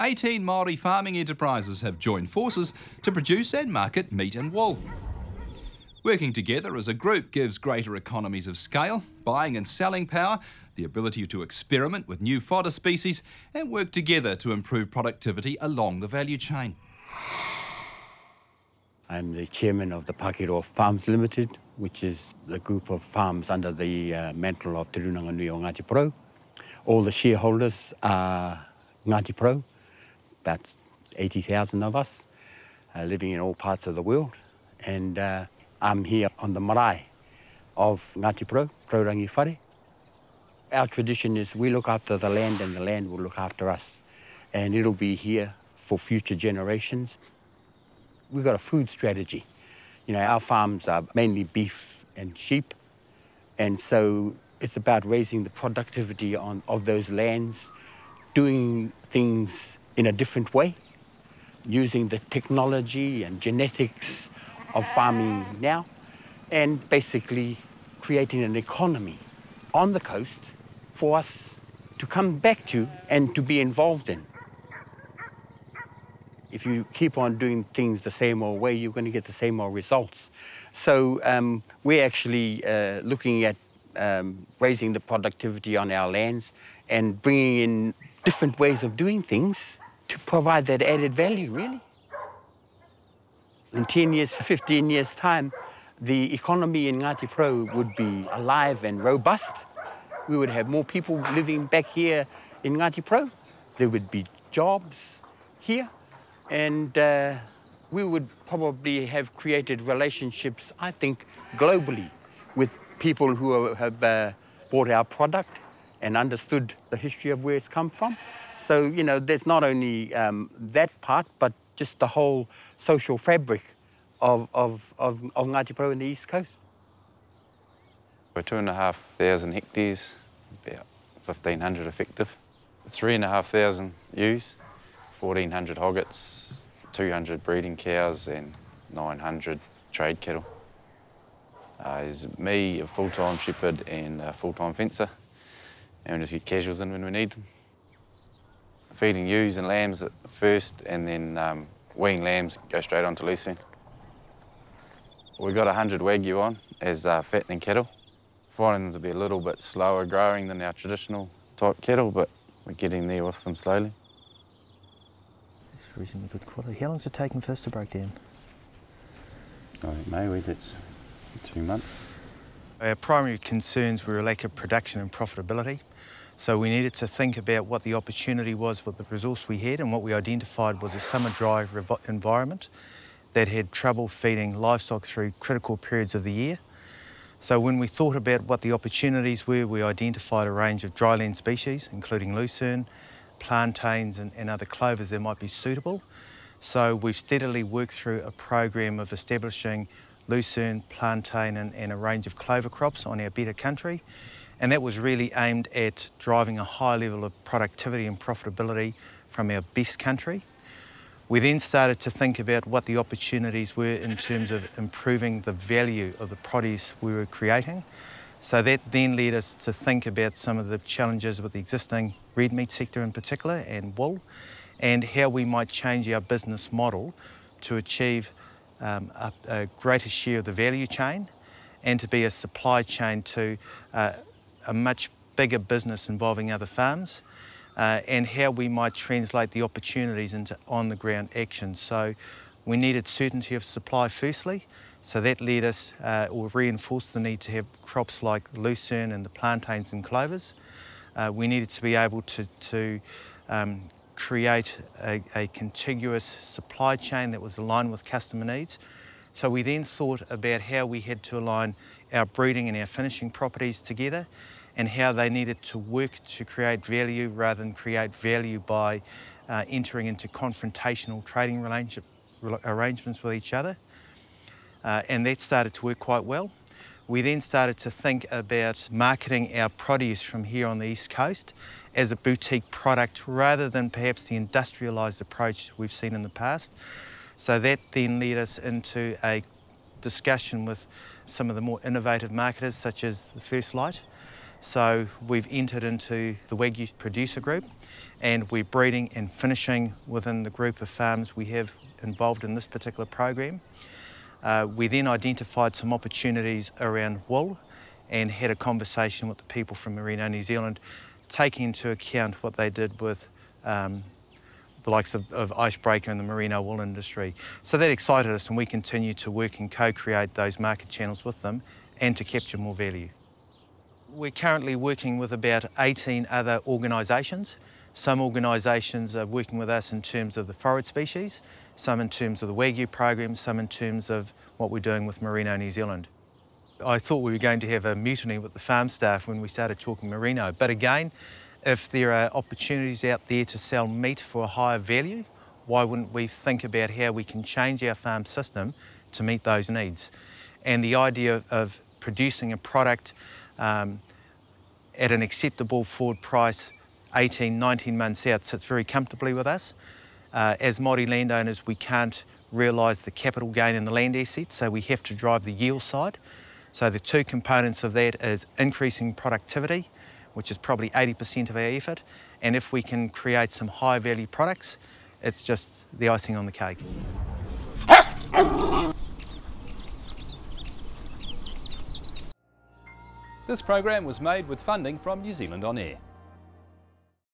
18 Maori farming enterprises have joined forces to produce and market meat and wool. Working together as a group gives greater economies of scale, buying and selling power, the ability to experiment with new fodder species and work together to improve productivity along the value chain. I'm the chairman of the Pakeroa Farms Limited, which is a group of farms under the mantle of Te Runanga Nui o Ngāti Porou. All the shareholders are Ngāti Porou. That's 80,000 of us living in all parts of the world. And I'm here on the marae of Ngāti Porou, Porourangi Whare. Our tradition is we look after the land and the land will look after us. And it'll be here for future generations. We've got a food strategy. You know, our farms are mainly beef and sheep. And so it's about raising the productivity of those lands, doing things in a different way, using the technology and genetics of farming now, and basically creating an economy on the coast for us to come back to and to be involved in. If you keep on doing things the same old way, you're going to get the same old results. So we're actually looking at raising the productivity on our lands and bringing in different ways of doing things to provide that added value, really. In 10 years, 15 years' time, the economy in Ngāti Porou would be alive and robust. We would have more people living back here in Ngāti Porou. There would be jobs here. And we would probably have created relationships, I think, globally with people who have bought our product and understood the history of where it's come from. So, you know, there's not only that part, but just the whole social fabric of Ngāti Porou in the East Coast. We're 2,500 hectares, about 1,500 effective. 3,500 ewes, 1,400 hoggets, 200 breeding cows and 900 trade cattle. There's me, a full-time shepherd and a full-time fencer, and we just get casuals in when we need them. Feeding ewes and lambs at first, and then weaning lambs go straight on to Lucerne. We've got 100 Wagyu on as fattening cattle. Finding them to be a little bit slower growing than our traditional type cattle, but we're getting there with them slowly. It's reasonably good quality. How long does it take them first to break down? I think maybe that's 2 months. Our primary concerns were a lack of production and profitability. So we needed to think about what the opportunity was with the resource we had, and what we identified was a summer dry environment that had trouble feeding livestock through critical periods of the year. So when we thought about what the opportunities were, we identified a range of dryland species, including lucerne, plantains and other clovers that might be suitable. So we've steadily worked through a program of establishing lucerne, plantain and a range of clover crops on our better country. And that was really aimed at driving a high level of productivity and profitability from our best country. We then started to think about what the opportunities were in terms of improving the value of the produce we were creating. So that then led us to think about some of the challenges with the existing red meat sector in particular and wool, and how we might change our business model to achieve a greater share of the value chain and to be a supply chain to a much bigger business involving other farms, and how we might translate the opportunities into on-the-ground action. So we needed certainty of supply firstly, so that led us or reinforced the need to have crops like lucerne and the plantains and clovers. We needed to be able to create a contiguous supply chain that was aligned with customer needs. So we then thought about how we had to align our breeding and our finishing properties together, and how they needed to work to create value rather than create value by entering into confrontational trading arrangements with each other. And that started to work quite well. We then started to think about marketing our produce from here on the East Coast as a boutique product rather than perhaps the industrialised approach we've seen in the past. So that then led us into a discussion with some of the more innovative marketers, such as the First Light. So we've entered into the Wagyu producer group, and we're breeding and finishing within the group of farms we have involved in this particular program. We then identified some opportunities around wool and had a conversation with the people from Merino New Zealand, taking into account what they did with the likes of Icebreaker and the merino wool industry. So that excited us, and we continue to work and co-create those market channels with them and to capture more value. We're currently working with about 18 other organisations. Some organisations are working with us in terms of the forage species, some in terms of the Wagyu program, some in terms of what we're doing with Merino New Zealand. I thought we were going to have a mutiny with the farm staff when we started talking merino, but again, if there are opportunities out there to sell meat for a higher value, why wouldn't we think about how we can change our farm system to meet those needs? And the idea of producing a product at an acceptable forward price 18, 19 months out sits very comfortably with us. As Maori landowners, we can't realise the capital gain in the land assets, so we have to drive the yield side. So the two components of that is increasing productivity, which is probably 80% of our effort, and if we can create some high value products, it's just the icing on the cake. This program was made with funding from New Zealand On Air.